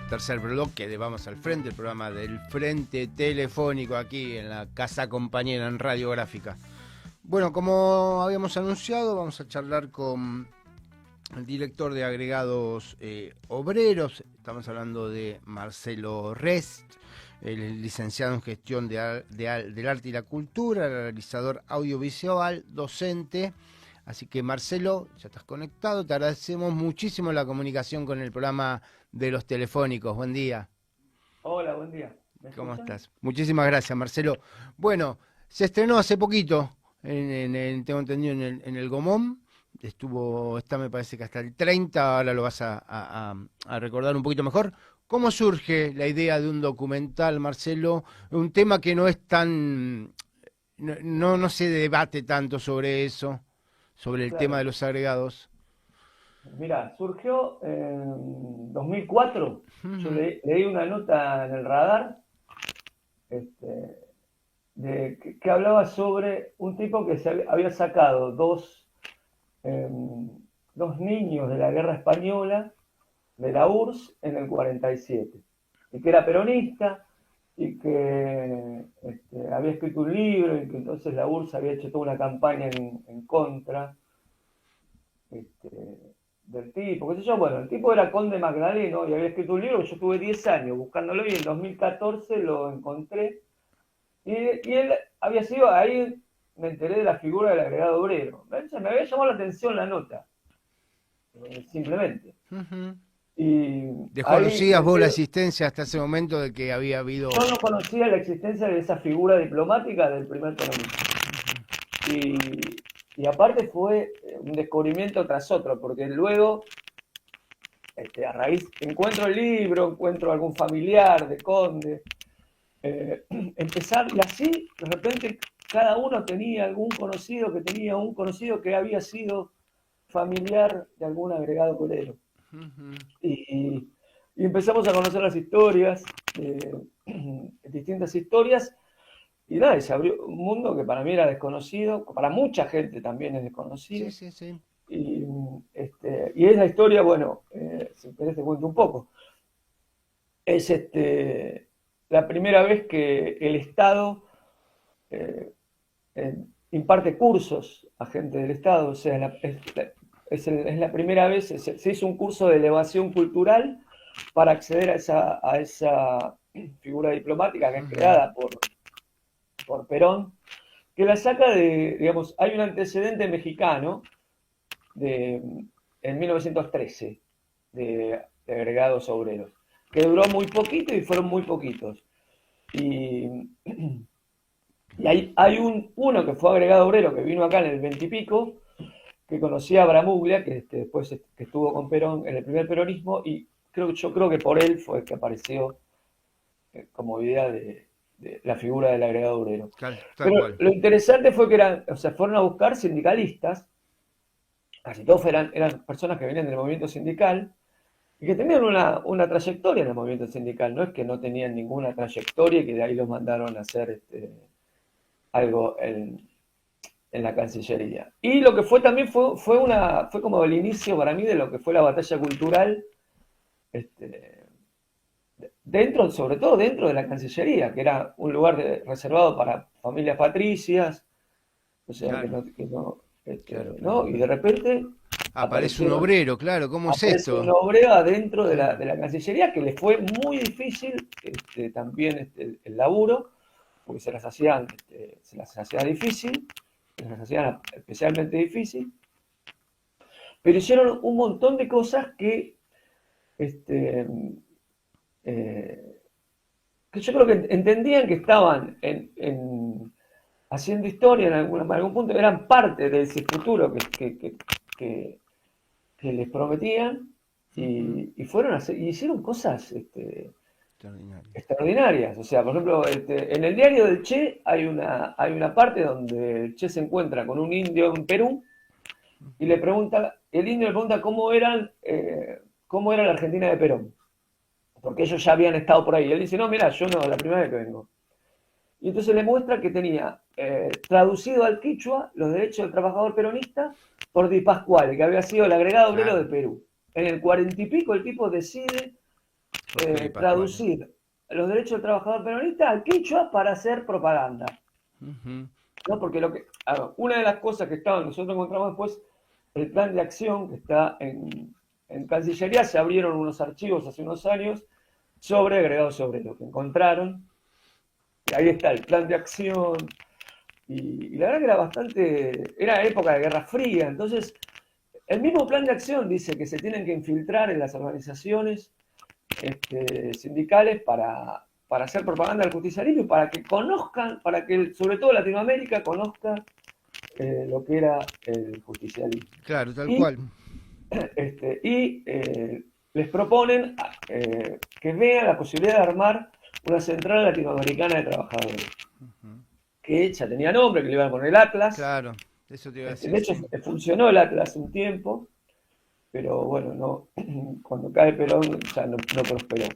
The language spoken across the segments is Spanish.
tercer bloque de Vamos al Frente, el programa del Frente Telefónico aquí en la Casa Compañera en Radiográfica. Bueno, como habíamos anunciado, vamos a charlar con el director de Agregados Obreros. Estamos hablando de Marcelo Rest, el licenciado en Gestión del Arte y la Cultura, realizador audiovisual, docente. Así que Marcelo, ya estás conectado, te agradecemos muchísimo la comunicación con el programa de los telefónicos. Buen día. Hola, buen día. ¿Cómo estás? Muchísimas gracias, Marcelo. Bueno, se estrenó hace poquito, tengo entendido, en el Gomón. Está me parece que hasta el 30, ahora lo vas a recordar un poquito mejor. ¿Cómo surge la idea de un documental, Marcelo? Un tema que no es tan... No se debate tanto sobre eso, sobre el tema de los agregados. Mira, surgió en 2004. Yo Uh-huh. leí una nota en el Radar que hablaba sobre un tipo que había sacado dos niños de la guerra española de la URSS en el 47 y que era peronista y que había escrito un libro y que entonces la URSS había hecho toda una campaña en contra del tipo, qué sé yo. Bueno, el tipo era Conde Magdaleno y había escrito un libro. Yo tuve 10 años buscándolo y en 2014 lo encontré. Y él había sido, ahí me enteré de la figura del agregado obrero. Me había llamado la atención la nota, simplemente. Uh-huh. Y ahí ¿Desconocías me vos la enteré. existencia hasta ese momento de que había habido... Yo no conocía la existencia de esa figura diplomática del primer peronista. Y, y aparte fue un descubrimiento tras otro, porque luego a raíz, encuentro el libro, encuentro algún familiar de Conde, empezar, y así, de repente, cada uno tenía algún conocido que tenía un conocido que había sido familiar de algún agregado obrero. Uh-huh. Y empezamos a conocer las historias, distintas historias, y nada, y se abrió un mundo que para mí era desconocido, para mucha gente también es Sí, desconocido. sí, sí. Y es la historia, bueno, si querés te cuento un poco. Es la primera vez que el Estado eh, imparte cursos a gente del Estado, o sea, es la primera vez, se hizo un curso de elevación cultural para acceder a esa figura diplomática que es Uh-huh. creada por Perón, que la saca de, digamos, hay un antecedente mexicano de, en 1913 de agregados obreros, que duró muy poquito y fueron muy poquitos. Y, y hay uno que fue agregado obrero que vino acá en el 20 y pico, que conocía a Bramuglia, que después que estuvo con Perón en el primer peronismo, y yo creo que por él fue que apareció como idea de la figura del agregado obrero. Tal Pero cual. lo interesante fue que fueron a buscar sindicalistas, casi todos eran personas que venían del movimiento sindical, y que tenían una trayectoria en el movimiento sindical. No es que no tenían ninguna trayectoria y que de ahí los mandaron a hacer algo en la Cancillería. Y lo que fue también fue como el inicio para mí de lo que fue la batalla cultural, sobre todo dentro de la Cancillería, que era un lugar reservado para familias patricias, o sea, Claro, claro. ¿no? Y de repente Aparece un aparecieron obrero, claro, ¿cómo es aparece un esto? obrero adentro de Claro. la Cancillería, que le fue muy difícil también el laburo, porque se las hacía difícil, se las hacía especialmente difícil, pero hicieron un montón de cosas este, eh, que yo creo que entendían que estaban haciendo historia en algún punto, eran parte de ese futuro que, que les prometían Uh-huh. y fueron y hicieron cosas Extraordinario. extraordinarias. O sea, por ejemplo, en el diario del Che hay una parte donde el Che se encuentra con un indio en Perú y le pregunta, el indio le pregunta cómo era la Argentina de Perón, porque ellos ya habían estado por ahí. Y él dice, no, mira, yo no, la primera vez que vengo. Y entonces le muestra que tenía traducido al quichua los derechos del trabajador peronista por Di Pasquale, que había sido el agregado obrero de Claro. Perú. En el 40 y pico el tipo decide Rogelio Pascual. traducir los derechos del trabajador peronista al quechua para hacer propaganda. Ujú. ¿No? Porque una de las cosas que nosotros encontramos después, el plan de acción que está en Cancillería, se abrieron unos archivos hace unos años sobre agregados sobre lo que encontraron. Y ahí está el plan de acción. Y la verdad que era época de Guerra Fría, entonces el mismo plan de acción dice que se tienen que infiltrar en las organizaciones sindicales para hacer propaganda del justicialismo y para que conozcan, para que sobre todo Latinoamérica conozca lo que era el justicialismo. Claro, tal Y, cual. les proponen que vean la posibilidad de armar una central latinoamericana de trabajadores, Ujú. que ya tenía nombre, que le iban a poner el Atlas. Claro, eso te iba a De decir, hecho, sí. funcionó el Atlas un tiempo, pero bueno, no, cuando cae Perón ya no prosperó.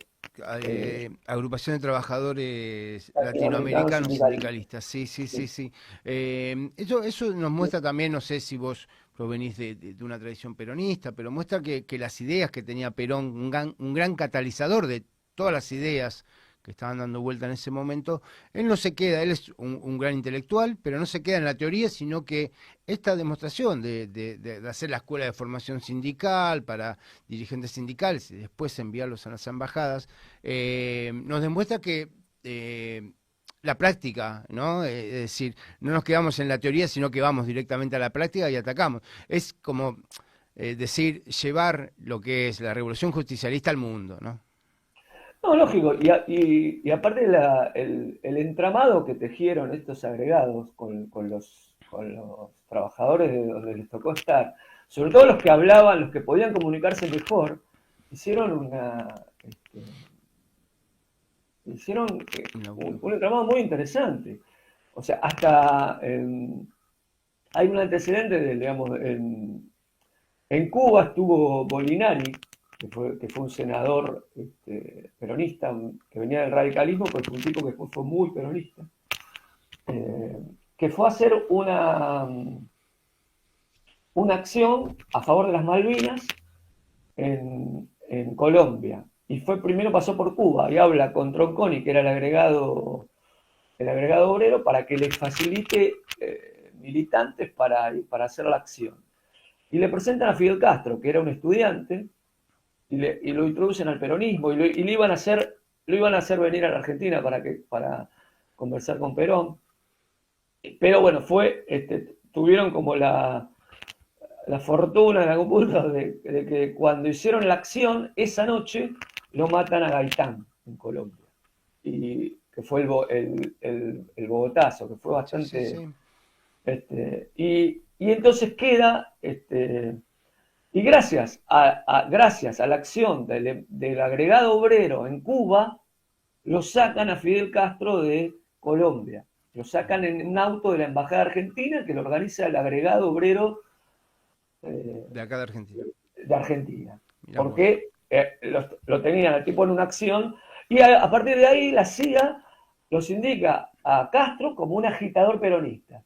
Agrupación de Trabajadores Latinoamericano Latinoamericanos sindicalista. Sindicalistas, sí, sí, sí, Sí. sí. Eso nos muestra también, no sé si vos provenís de una tradición peronista, pero muestra que las ideas que tenía Perón, un gran catalizador de todas las ideas que estaban dando vuelta en ese momento, él no se queda, él es un gran intelectual, pero no se queda en la teoría, sino que esta demostración de hacer la escuela de formación sindical para dirigentes sindicales y después enviarlos a las embajadas, nos demuestra que la práctica, ¿no? Es decir, no nos quedamos en la teoría, sino que vamos directamente a la práctica y atacamos. Es como decir, llevar lo que es la revolución justicialista al mundo, ¿no? No, lógico. Y aparte el entramado que tejieron estos agregados con los trabajadores de donde les tocó estar, sobre todo los que hablaban, los que podían comunicarse mejor, hicieron este, hicieron Un un, laburo. un entramado muy interesante. O sea, hasta hay un antecedente digamos, en Cuba estuvo Molinari, que fue un senador peronista, que venía del radicalismo, pero fue un tipo que fue muy peronista, eh, que fue a hacer una acción a favor de las Malvinas en Colombia. Y primero pasó por Cuba y habla con Tronconi, que era el agregado obrero, para que les facilite militantes para hacer la acción. Y le presentan a Fidel Castro, que era un estudiante, y lo introducen al peronismo, y lo iban a hacer venir a la Argentina para conversar con Perón. Pero bueno, tuvieron como la fortuna en algún punto de que cuando hicieron la acción, esa noche lo matan a Gaitán en Colombia. Y que fue el Bogotazo, que fue Sí, sí, bastante. sí. Y entonces queda. Y gracias a la acción del agregado obrero en Cuba, lo sacan a Fidel Castro de Colombia. Lo sacan en un auto de la Embajada Argentina que lo organiza el agregado obrero De acá de Argentina. de Argentina. Mirá vos. Porque lo tenían al tipo en una acción y a partir de ahí la CIA los indica a Castro como un agitador peronista.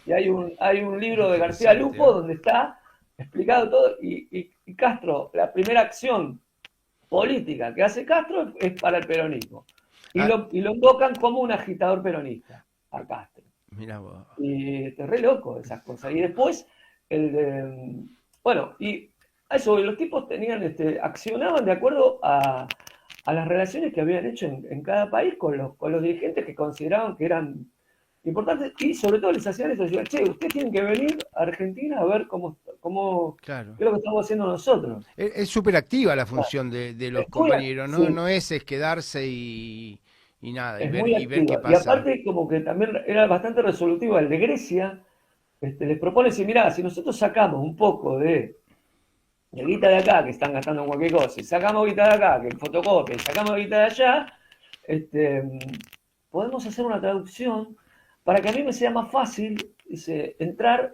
Y hay un libro de García Interesante, Lupo ¿eh? donde está explicado todo y Castro, la primera acción política que hace Castro es para el peronismo. Y Ah, lo invocan como un agitador peronista a Castro. mirá vos. Y es re loco esas cosas. Y después, bueno, y eso, los tipos accionaban de acuerdo a las relaciones que habían hecho en cada país con los dirigentes que consideraban que eran importantes y sobre todo les hacían eso, decían, che, ustedes tienen que venir a Argentina a ver Claro. qué es lo que estamos haciendo nosotros. Es súper activa la función de los Es muy, compañeros, ¿no? sí, No es quedarse y nada, es muy y ver qué activa. Y pasa. aparte como que también era bastante resolutivo. El de Grecia les propone, si mirá, si nosotros sacamos un poco de guita de acá, que están gastando en cualquier cosa, y sacamos guita de acá, que en fotocopia, y sacamos guita de allá, este, podemos hacer una traducción para que a mí me sea más fácil, dice, entrar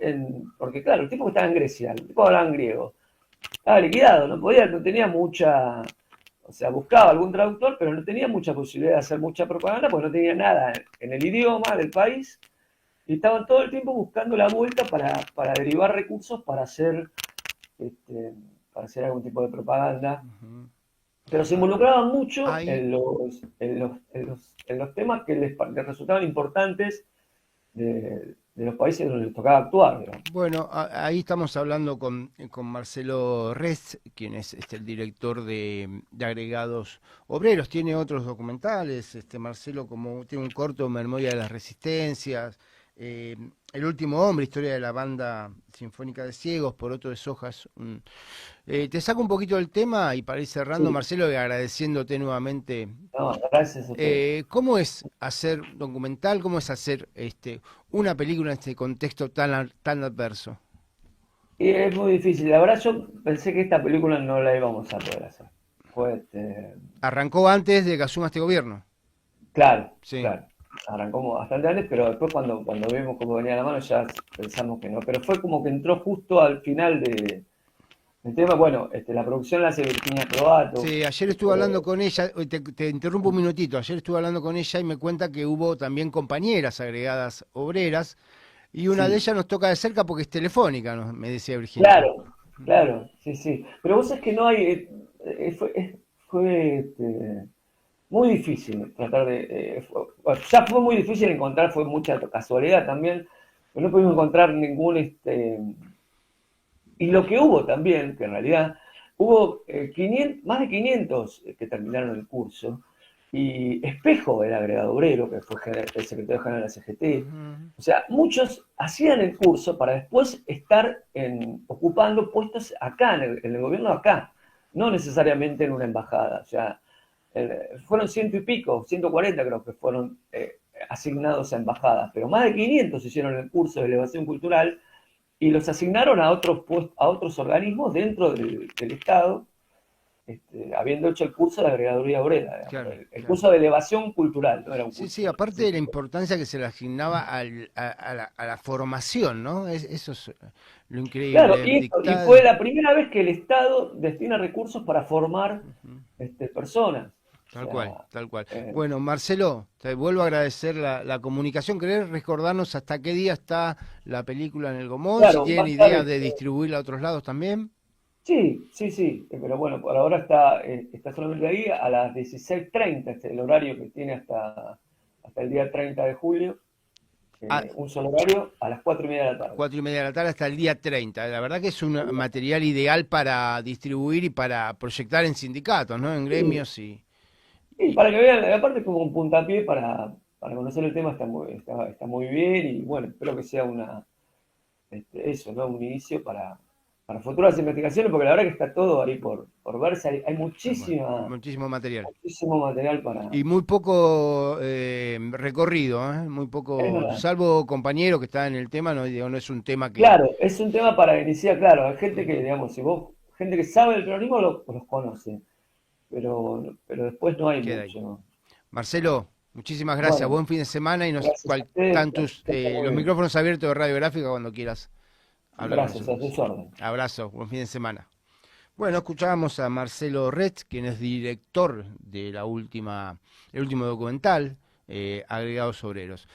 porque claro, el tipo que estaba en Grecia, el tipo hablaba en griego, estaba liquidado, no tenía mucha, o sea, buscaba algún traductor, pero no tenía mucha posibilidad de hacer mucha propaganda, porque no tenía nada en el idioma del país, y estaban todo el tiempo buscando la vuelta para derivar recursos este, para hacer algún tipo de propaganda. Ujú. pero se involucraban mucho Ahí, en los temas que les resultaban importantes de los países donde les tocaba actuar, digamos. bueno, ahí estamos hablando con Marcelo Rez, quien es el director de Agregados Obreros. Tiene otros documentales, Marcelo, como tiene un corto, Memoria de las Resistencias, eh, El último hombre, historia de la banda sinfónica de ciegos, por otro de Sojas. Te saco un poquito del tema y para ir cerrando, Sí, Marcelo, y agradeciéndote nuevamente. no, gracias a ustedes. ¿Cómo es hacer documental? ¿Cómo es hacer una película en este contexto tan adverso? Y es muy difícil. La verdad, yo pensé que esta película no la íbamos a poder hacer. Fue, Arrancó antes de que asuma este gobierno. claro, Sí. claro. Arrancamos bastante antes, pero después cuando vimos cómo venía la mano ya pensamos que no. Pero fue como que entró justo al final del tema. Bueno, la producción la hace Virginia Provato. Sí, ayer estuve hablando con ella, te interrumpo un minutito, ayer estuve hablando con ella y me cuenta que hubo también compañeras agregadas obreras y una de Sí, ellas nos toca de cerca porque es telefónica, me decía Virginia. claro, claro, sí, sí. Pero vos sabés que no hay, fue muy difícil tratar bueno, ya fue muy difícil encontrar, fue mucha casualidad también, pero no pudimos encontrar ningún, y lo que hubo también, que en realidad hubo 500, más de 500 que terminaron el curso, y Espejo, el agregado obrero, que fue el secretario general de la CGT, Ujú. o sea, muchos hacían el curso para después estar ocupando puestos acá, en el gobierno acá, no necesariamente en una embajada. O sea, fueron ciento y pico, 140 creo que fueron asignados a embajadas, pero más de 500 hicieron el curso de elevación cultural y los asignaron a otros organismos dentro del Estado, habiendo hecho el curso de agregaduría obrera, digamos, Claro, el claro. curso de elevación cultural, no era un Sí, curso sí, de aparte elevación de la cultural. importancia que se le asignaba a la formación, ¿no? Eso es lo Claro, increíble. y fue la primera vez que el Estado destina recursos para formar Ujú. personas. O Tal cual, sea, tal cual. eh, Bueno, Marcelo, te vuelvo a agradecer la comunicación. ¿Querés recordarnos hasta qué día está la película en el Gomón? Si claro, va tienen a estar, idea de distribuirla a otros lados también. sí, sí, sí, pero bueno, por ahora está solamente ahí a las 16:30, el horario que tiene hasta el día 30 de julio, A un solo horario, a las 4:30 de la tarde. 4:30 de la tarde hasta el día 30. La verdad que es un material ideal para distribuir y para proyectar en sindicatos, ¿no? En Sí, gremios y y para que vean, aparte como un puntapié para conocer el tema está muy bien y bueno, espero que sea eso, ¿no? Un inicio para futuras investigaciones, porque la verdad que está todo ahí por verse, hay tal cual. muchísima, Muchísimo material. muchísimo material para... Y muy poco recorrido, ¿eh? Muy Es poco, verdad. salvo compañero que está en el tema, no, digo, no es un tema que Claro, es un tema para iniciar, claro, hay gente que, digamos, si vos, gente que sabe del peronismo los conoce, pero después no hay queda ahí. mucho, ¿no? Marcelo, muchísimas gracias, Bueno, buen fin de semana y gracias a ustedes, están que estén muy los bien. micrófonos abiertos de Radiográfica cuando quieras hablar con Gracias, a nosotros. sus órdenes. Abrazo, buen fin de semana. Bueno, escuchábamos a Marcelo Retz, quien es director de el último documental, Agregados Obreros.